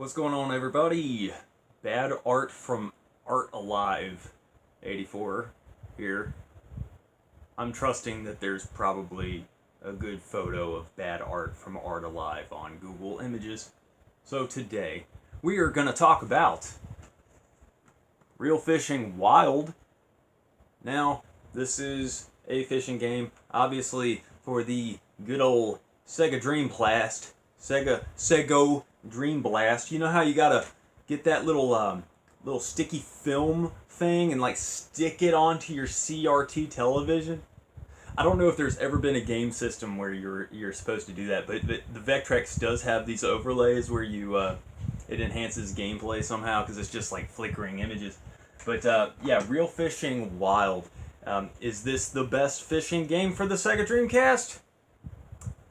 What's going on, everybody? Bad art from Art Alive 84 here. I'm trusting that there's probably a good photo of bad art from Art Alive on Google Images. So today, we are going to talk about Real Fishing Wild. Now, this is a fishing game, obviously, for the good old Sega Dreamcast. Sega Dream Blast. You know how you gotta get that little sticky film thing and like stick it onto your CRT television? I don't know if there's ever been a game system where you're supposed to do that, but the Vectrex does have these overlays where you it enhances gameplay somehow because it's just like flickering images. But yeah, Real Fishing Wild. Is this the best fishing game for the Sega Dreamcast?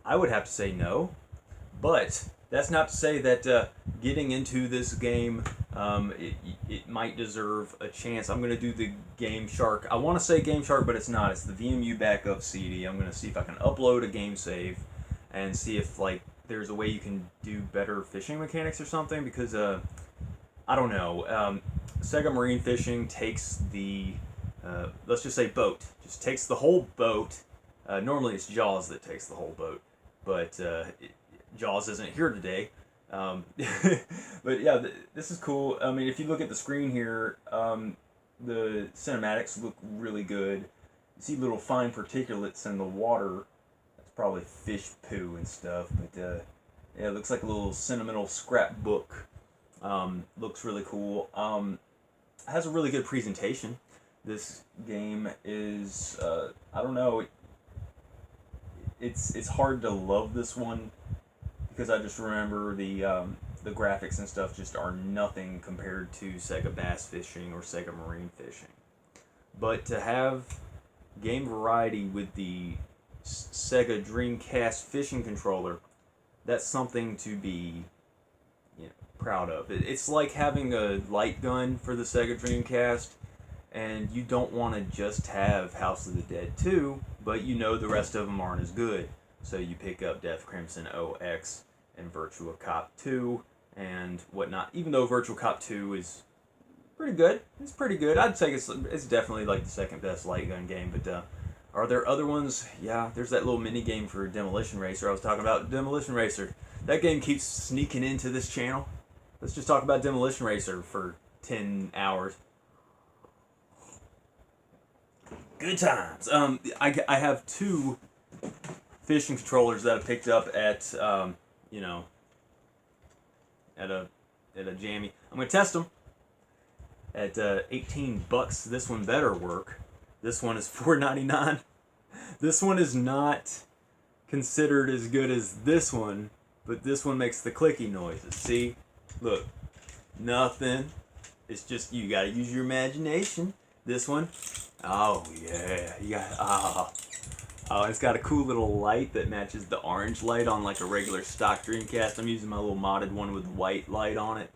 I would have to say no. But that's not to say that getting into this game, it might deserve a chance. I'm going to do the Game Shark. I want to say Game Shark, but it's not. It's the VMU backup CD. I'm going to see if I can upload a game save and see if like there's a way you can do better fishing mechanics or something. Because I don't know. Sega Marine Fishing takes the let's just say boat. Just takes the whole boat. Normally it's Jaws that takes the whole boat, but Jaws isn't here today. But yeah, this is cool. I mean, if you look at the screen here, the cinematics look really good. You see little fine particulates in the water. That's probably fish poo and stuff. But yeah, it looks like a little sentimental scrapbook. Looks really cool. Has a really good presentation. This game is, I don't know, it's hard to love this one, because I just remember the graphics and stuff just are nothing compared to Sega Bass Fishing or Sega Marine Fishing. But to have game variety with the Sega Dreamcast fishing controller, that's something to be proud of. It's like having a light gun for the Sega Dreamcast, and you don't want to just have House of the Dead 2, but you know the rest of them aren't as good. So you pick up Death Crimson OX and Virtua Cop 2 and whatnot. Even though Virtua Cop 2 is pretty good. It's pretty good. I'd say it's definitely like the second best light gun game. But are there other ones? Yeah, there's that little mini game for Demolition Racer. I was talking about Demolition Racer. That game keeps sneaking into this channel. Let's just talk about Demolition Racer for 10 hours. Good times. I have two fishing controllers that I picked up at at a jammy. I'm gonna test them at $18. This one better work. This one is $4.99. This one is not considered as good as this one, but this one makes the clicky noises. See, look, nothing. It's just you gotta use your imagination. This one, oh yeah, you got oh, it's got a cool little light that matches the orange light on like a regular stock Dreamcast. I'm using my little modded one with white light on it.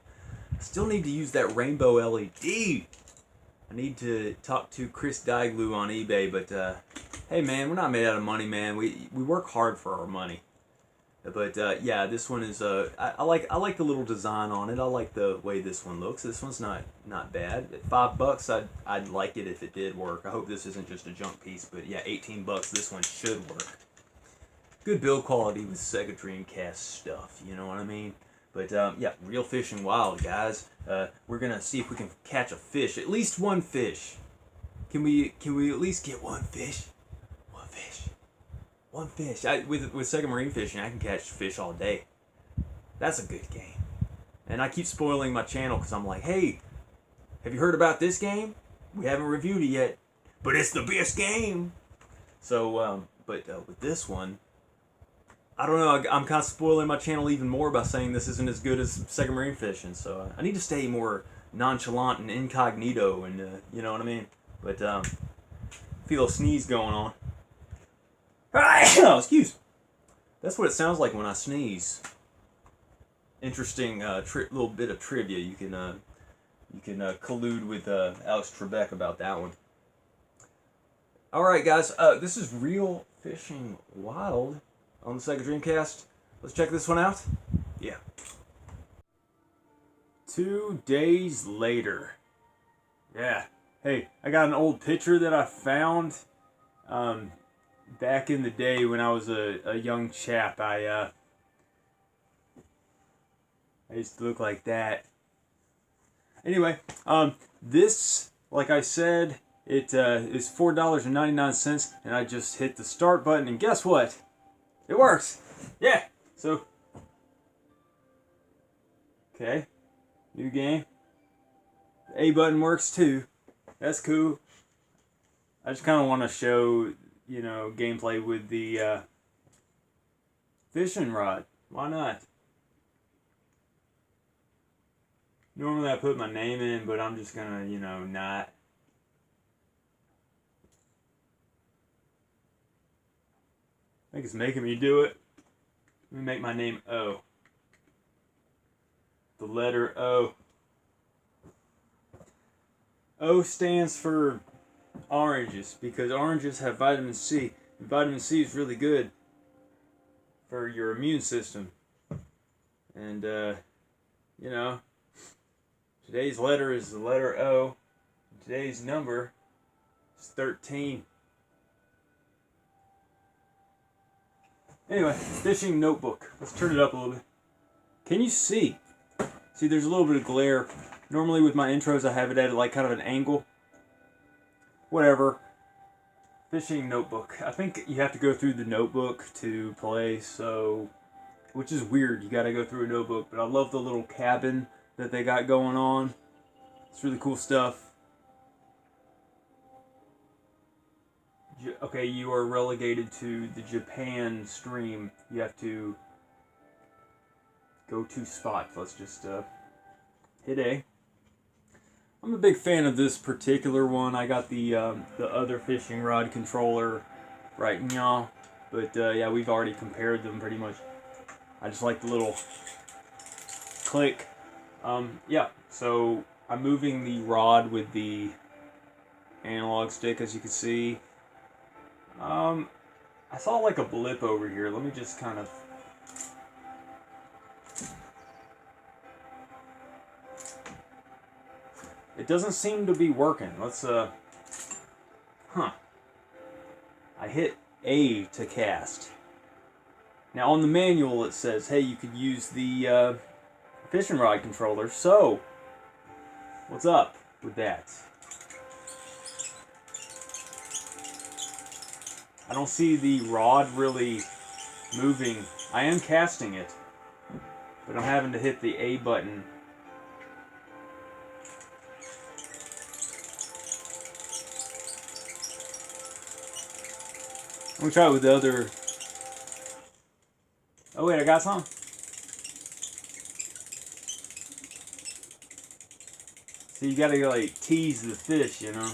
I still need to use that rainbow LED. I need to talk to Chris Daigloo on eBay, but hey man, we're not made out of money, man. We work hard for our money. But yeah, this one is I like the little design on it. I like the way this one looks. This one's not bad. At $5, I'd like it if it did work. I hope this isn't just a junk piece. But yeah, $18. This one should work. Good build quality with Sega Dreamcast stuff. You know what I mean? But yeah, Real Fishing Wild, guys. We're gonna see if we can catch a fish. At least one fish. Can we at least get one fish? One fish. One fish. With Sega Marine Fishing, I can catch fish all day. That's a good game. And I keep spoiling my channel because I'm like, hey, have you heard about this game? We haven't reviewed it yet, but it's the best game. So, but with this one, I don't know. I'm kind of spoiling my channel even more by saying this isn't as good as Sega Marine Fishing. So I need to stay more nonchalant and incognito, and you know what I mean. But feel a sneeze going on. Oh, excuse. That's what it sounds like when I sneeze. Interesting little bit of trivia. You can collude with Alex Trebek about that one. All right, guys. This is Real Fishing Wild on the Sega Dreamcast. Let's check this one out. Yeah. 2 days later. Yeah. Hey, I got an old picture that I found back in the day when I was a young chap. I used to look like that. Anyway, this, like I said, it is $4.99, and I just hit the start button, and guess what? It works. Yeah. So, okay, new game. The A button works too. That's cool. I just kind of want to show, you know, gameplay with the fishing rod. Why not? Normally I put my name in, but I'm just gonna, you know, not. I think it's making me do it. Let me make my name O. The letter O. O stands for oranges, because oranges have vitamin C. And vitamin C is really good for your immune system. And, you know, today's letter is the letter O. Today's number is 13. Anyway, fishing notebook. Let's turn it up a little bit. Can you see? See, there's a little bit of glare. Normally with my intros I have it at like kind of an angle. Whatever. Fishing notebook. I think you have to go through the notebook to play, so, which is weird. You gotta go through a notebook, but I love the little cabin that they got going on. It's really cool stuff. Okay, you are relegated to the Japan stream. You have to go 2 spots. Let's just hit A. I'm a big fan of this particular one. I got the other fishing rod controller right now, but yeah, we've already compared them pretty much. I just like the little click. Yeah, so I'm moving the rod with the analog stick, as you can see. I saw like a blip over here. Let me just kind of... It doesn't seem to be working. Let's, I hit A to cast. Now on the manual it says, hey, you could use the fishing rod controller, so what's up with that? I don't see the rod really moving. I am casting it, but I'm having to hit the A button. I'm gonna try it with the other. Oh wait, I got some. So you gotta like tease the fish, you know.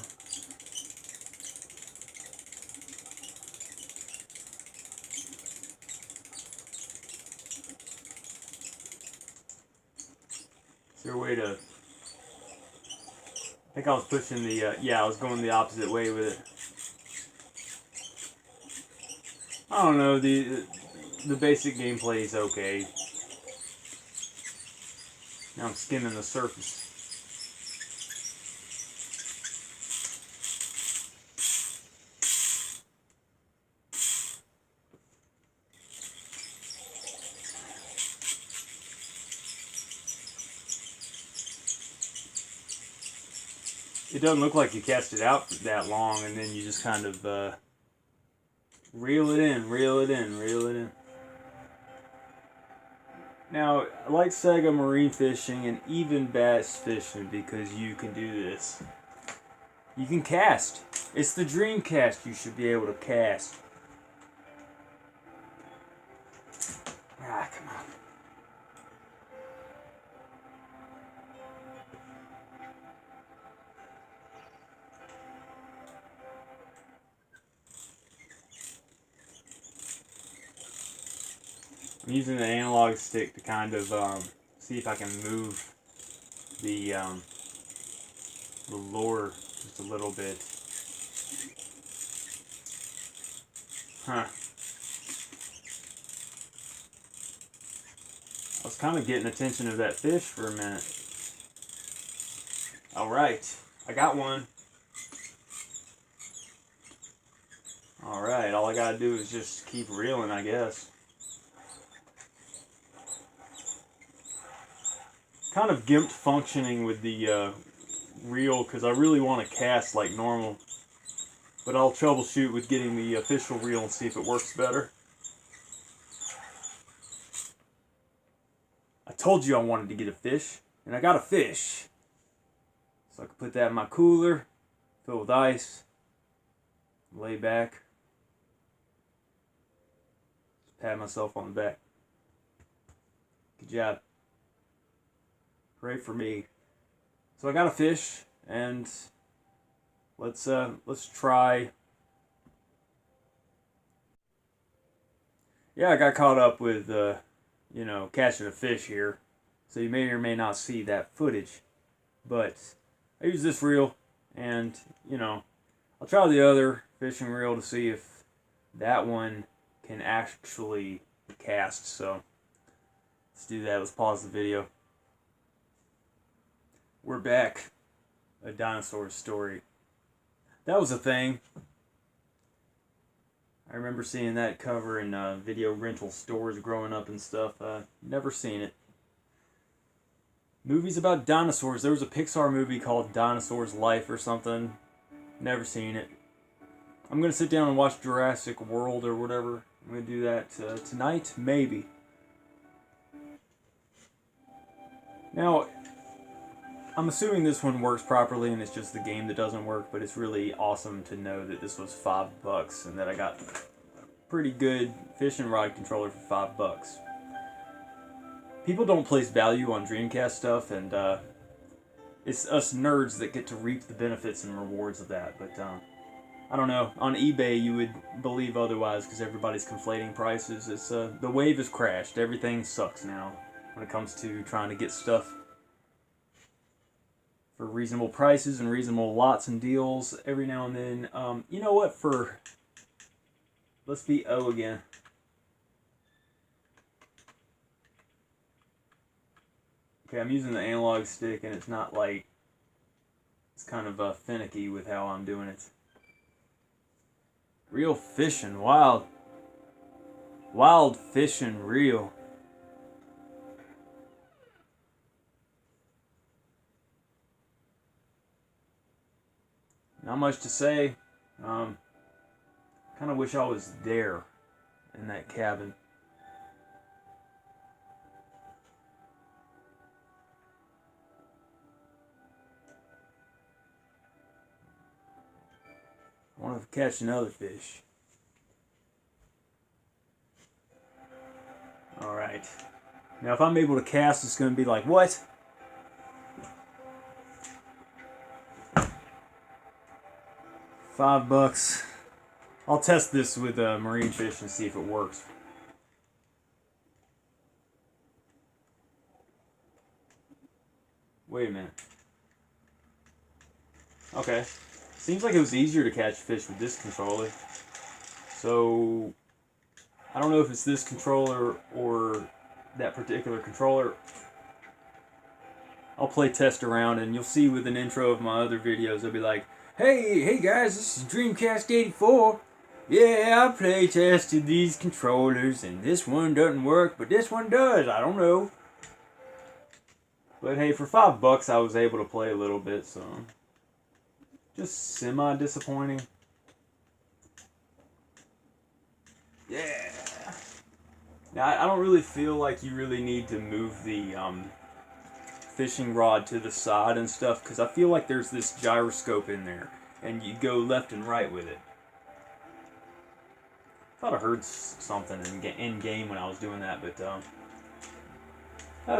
Is there a way to... I think I was pushing the, yeah, I was going the opposite way with it. I don't know, the basic gameplay is okay. Now I'm skimming the surface. It doesn't look like you cast it out that long, and then you just kind of reel it in, reel it in, reel it in. Now, I like Sega marine fishing and even bass fishing because you can do this. You can cast. It's the Dreamcast. You should be able to cast. Ah, come on. I'm using the analog stick to kind of see if I can move the lure just a little bit. Huh. I was kind of getting attention of that fish for a minute. Alright, I got one. Alright, all I gotta do is just keep reeling, I guess. Kind of gimped functioning with the reel because I really want to cast like normal. But I'll troubleshoot with getting the official reel and see if it works better. I told you I wanted to get a fish, and I got a fish. So I can put that in my cooler, fill with ice, lay back, pat myself on the back. Good job. Hooray for me. So I got a fish, and let's try. Yeah, I got caught up with you know, catching a fish here, so you may or may not see that footage, but I use this reel, and you know, I'll try the other fishing reel to see if that one can actually cast. So let's do that. Let's pause the video. We're back. A dinosaur story. That was a thing. I remember seeing that cover in video rental stores growing up and stuff. Never seen it. Movies about dinosaurs. There was a Pixar movie called Dinosaur's Life or something. Never seen it. I'm going to sit down and watch Jurassic World or whatever. I'm going to do that tonight, maybe. Now, I'm assuming this one works properly and it's just the game that doesn't work, but it's really awesome to know that this was $5 and that I got a pretty good fishing rod controller for $5. People don't place value on Dreamcast stuff, and it's us nerds that get to reap the benefits and rewards of that. But I don't know. On eBay, you would believe otherwise because everybody's conflating prices. It's the wave has crashed. Everything sucks now when it comes to trying to get stuff for reasonable prices and reasonable lots and deals every now and then. You know what? Let's be O again. Okay, I'm using the analog stick, and it's not like, it's kind of finicky with how I'm doing it. Real fishing, wild fishing, real. Not much to say. Kind of wish I was there in that cabin. I want to catch another fish. Alright. Now if I'm able to cast, it's going to be like, what? $5. I'll test this with marine fish and see if it works. Wait a minute. Okay. Seems like it was easier to catch fish with this controller. So, I don't know if it's this controller or that particular controller. I'll play test around, and you'll see with an intro of my other videos, I'll be like, hey guys, this is Dreamcast 84. Yeah, I play tested these controllers, and this one doesn't work, but this one does. I don't know. But hey, for $5 I was able to play a little bit, so just semi-disappointing. Yeah. Now, I don't really feel like you really need to move the fishing rod to the side and stuff, because I feel like there's this gyroscope in there, and you go left and right with it. I thought I heard something in game when I was doing that, but the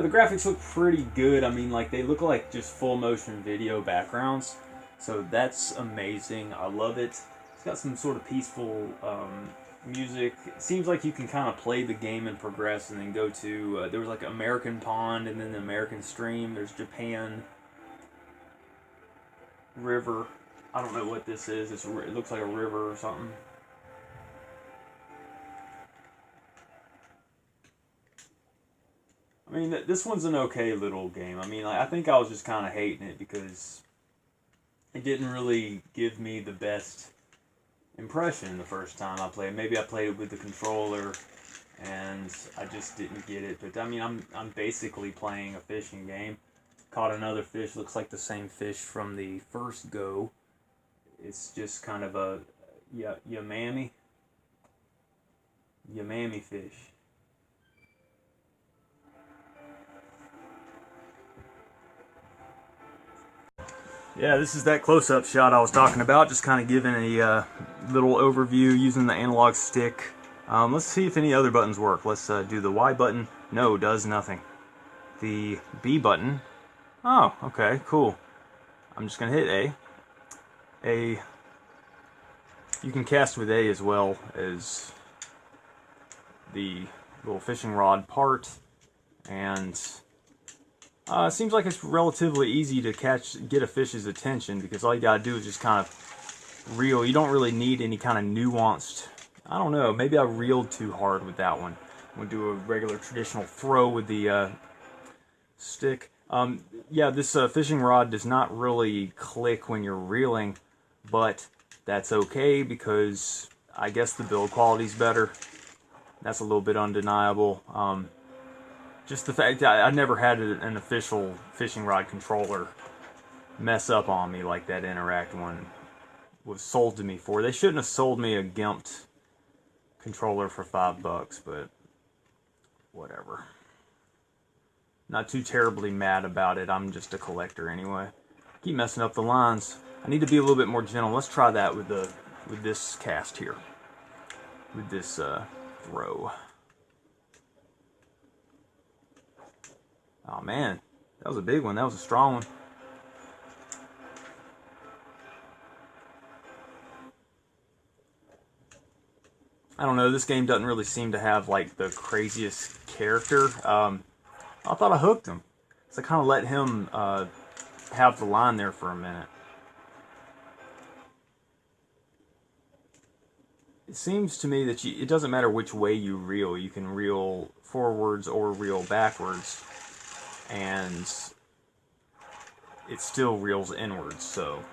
graphics look pretty good. I mean, like, they look like just full motion video backgrounds. So that's amazing. I love it. It's got some sort of peaceful music. It seems like you can kind of play the game and progress and then go to... there was like American Pond and then the American Stream. There's Japan River. I don't know what this is. It looks like a river or something. I mean, this one's an okay little game. I mean, I think I was just kind of hating it because it didn't really give me the best impression the first time I played. Maybe I played it with the controller and I just didn't get it. But I mean, I'm basically playing a fishing game. Caught another fish. Looks like the same fish from the first go. It's just kind of a yamami fish. Yeah, this is that close-up shot I was talking about, just kind of giving a little overview using the analog stick. Let's see if any other buttons work. Let's do the Y button. No, does nothing. The B button. Oh, okay, cool. I'm just going to hit A. A. You can cast with A as well as the little fishing rod part. And it seems like it's relatively easy to get a fish's attention because all you gotta do is just kind of reel. You don't really need any kind of nuanced, I don't know, maybe I reeled too hard with that one. I'm gonna do a regular traditional throw with the stick. Yeah, this fishing rod does not really click when you're reeling, but that's okay because I guess the build quality's better. That's a little bit undeniable. Just the fact that I never had an official fishing rod controller mess up on me like that Interact one was sold to me for. They shouldn't have sold me a gimped controller for $5, but whatever. Not too terribly mad about it. I'm just a collector anyway. Keep messing up the lines. I need to be a little bit more gentle. Let's try that with this cast here. With this throw. Oh man, that was a big one. That was a strong one. I don't know, this game doesn't really seem to have like the craziest character. I thought I hooked him. So I kind of let him have the line there for a minute. It seems to me that it doesn't matter which way you reel. You can reel forwards or reel backwards, and it still reels inwards. So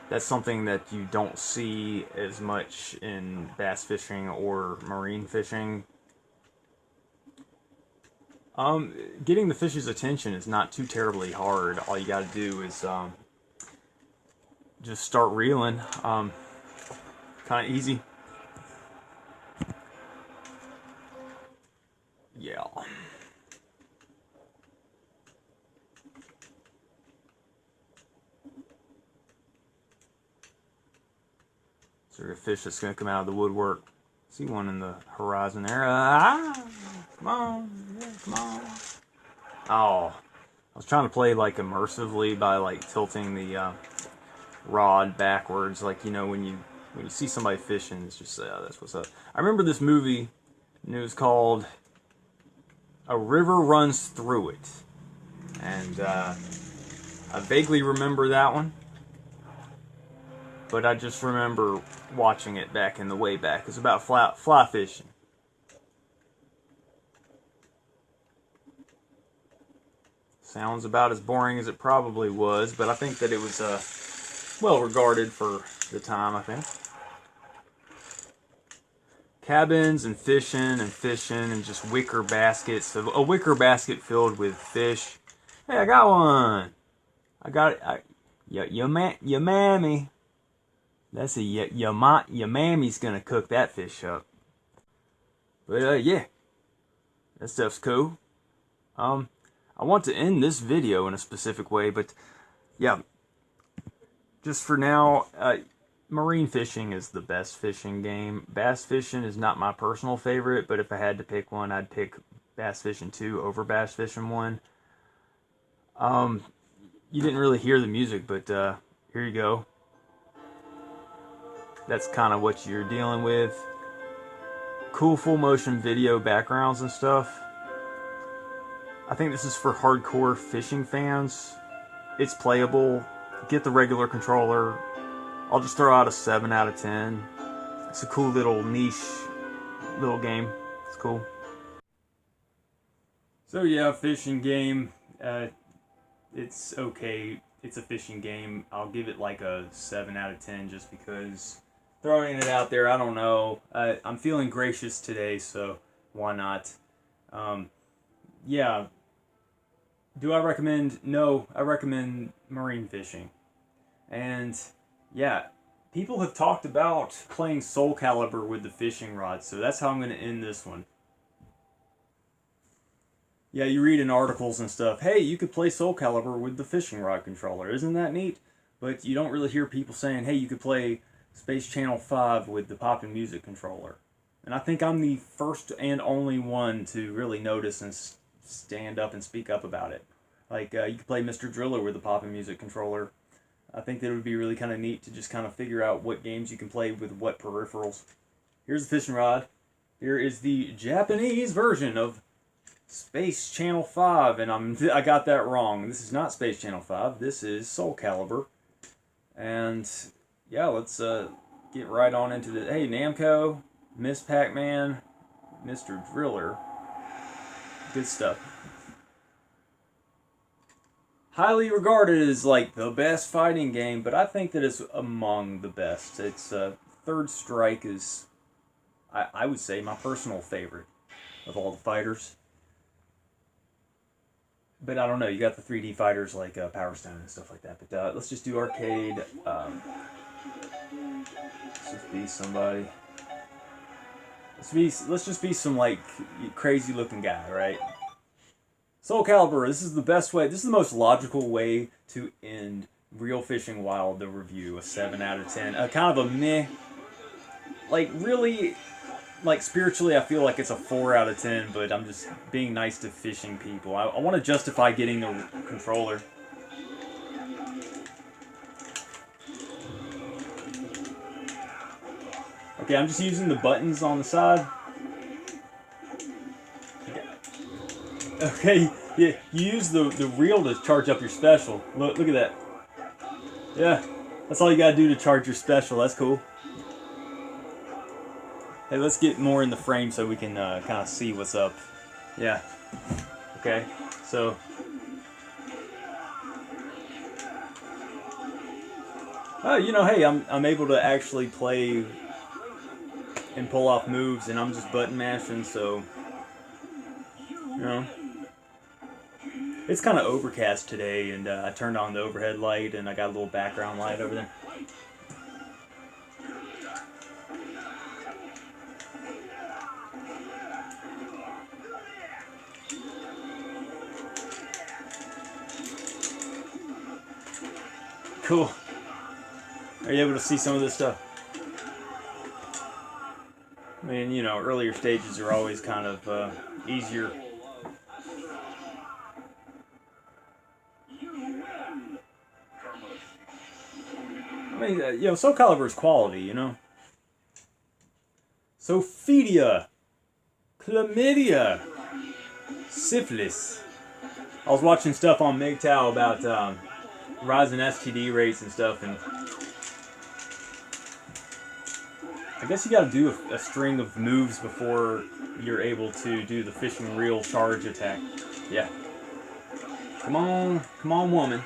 that's something that you don't see as much in bass fishing or marine fishing. Getting the fish's attention is not too terribly hard. All you got to do is just start reeling. Kind of easy. Yeah. Is there a fish that's going to come out of the woodwork? See one in the horizon there. Come on. Yeah, come on. Oh. I was trying to play like immersively by like tilting the rod backwards. Like, you know, when you see somebody fishing, it's just, that's what's up. I remember this movie, and it was called A River Runs Through It. And I vaguely remember that one. But I just remember watching it back in the way back. It's about fly fishing. Sounds about as boring as it probably was, but I think that it was well regarded for the time, I think. Cabins and fishing and just wicker baskets. A wicker basket filled with fish. Hey, I got one. I got it. Your mammy. That's your mammy's gonna cook that fish up. But yeah, that stuff's cool. I want to end this video in a specific way, but yeah, just for now, marine fishing is the best fishing game. Bass fishing is not my personal favorite, but if I had to pick one, I'd pick Bass Fishing 2 over Bass Fishing 1. You didn't really hear the music, but here you go. That's kind of what you're dealing with. Cool full motion video backgrounds and stuff. I think this is for hardcore fishing fans. It's playable. Get the regular controller. I'll just throw out a 7 out of 10. It's a cool little niche little game. It's cool. So yeah, fishing game. It's okay. It's a fishing game. I'll give it like a 7 out of 10 just because throwing it out there. I don't know. I'm feeling gracious today, so why not? Yeah. Do I recommend? No, I recommend marine fishing. And yeah, people have talked about playing Soulcalibur with the fishing rod, so that's how I'm going to end this one. Yeah, you read in articles and stuff, hey, you could play Soulcalibur with the fishing rod controller. Isn't that neat? But you don't really hear people saying, hey, you could play Space Channel 5 with the poppin' music controller. And I think I'm the first and only one to really notice and stand up and speak up about it. Like, you could play Mr. Driller with the poppin' music controller. I think that it would be really kind of neat to just kind of figure out what games you can play with what peripherals. Here's the fishing rod. Here is the Japanese version of Space Channel 5, and I got that wrong. This is not Space Channel 5. This is Soulcalibur. And yeah, let's get right on into the. Hey, Namco, Miss Pac-Man, Mr. Driller. Good stuff. Highly regarded as like the best fighting game, but I think that it's among the best. It's Third Strike is, I would say, my personal favorite of all the fighters. But I don't know, you got the 3D fighters like Power Stone and stuff like that. But let's just do arcade. Let's just be somebody. Let's just be some like crazy looking guy, right? Soulcalibur, this is the best way, this is the most logical way to end Real Fishing Wild, the review, a 7 out of 10. Kind of a meh, like really, like spiritually I feel like it's a 4 out of 10, but I'm just being nice to fishing people. I want to justify getting the controller. Okay, I'm just using the buttons on the side. Okay, yeah, you use the reel to charge up your special. Look at that. Yeah, that's all you gotta do to charge your special. That's cool. Hey, let's get more in the frame so we can kind of see what's up. Yeah. Okay, so. Oh, you know, hey, I'm able to actually play and pull off moves, and I'm just button mashing, so. You know. It's kind of overcast today, and I turned on the overhead light, and I got a little background light over there. Cool. Are you able to see some of this stuff? I mean, you know, earlier stages are always kind of easier. I mean, you know, Soulcalibur is quality, you know. Sophidia, chlamydia, syphilis. I was watching stuff on MGTOW about rising STD rates and stuff, and I guess you got to do a string of moves before you're able to do the fishing reel charge attack. Yeah. Come on, woman.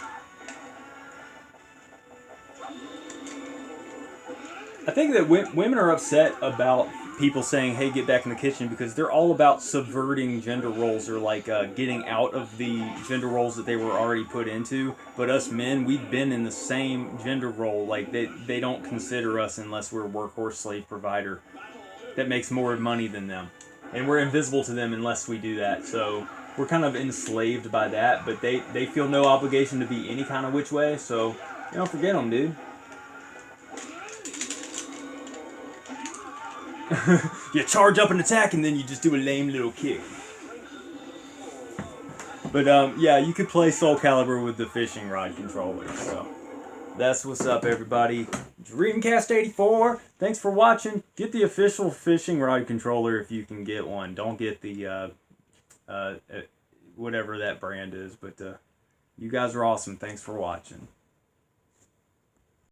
I think that women are upset about people saying, hey, get back in the kitchen, because they're all about subverting gender roles, or like getting out of the gender roles that they were already put into. But us men, we've been in the same gender role. Like they don't consider us unless we're a workhorse slave provider that makes more money than them. And we're invisible to them unless we do that. So we're kind of enslaved by that, but they feel no obligation to be any kind of which way. So, you know, forget them, dude. You charge up and attack, and then you just do a lame little kick. But yeah, you could play Soulcalibur with the fishing rod controller. So that's what's up, everybody. Dreamcast 84. Thanks for watching. Get the official fishing rod controller if you can get one. Don't get the whatever that brand is. But you guys are awesome. Thanks for watching.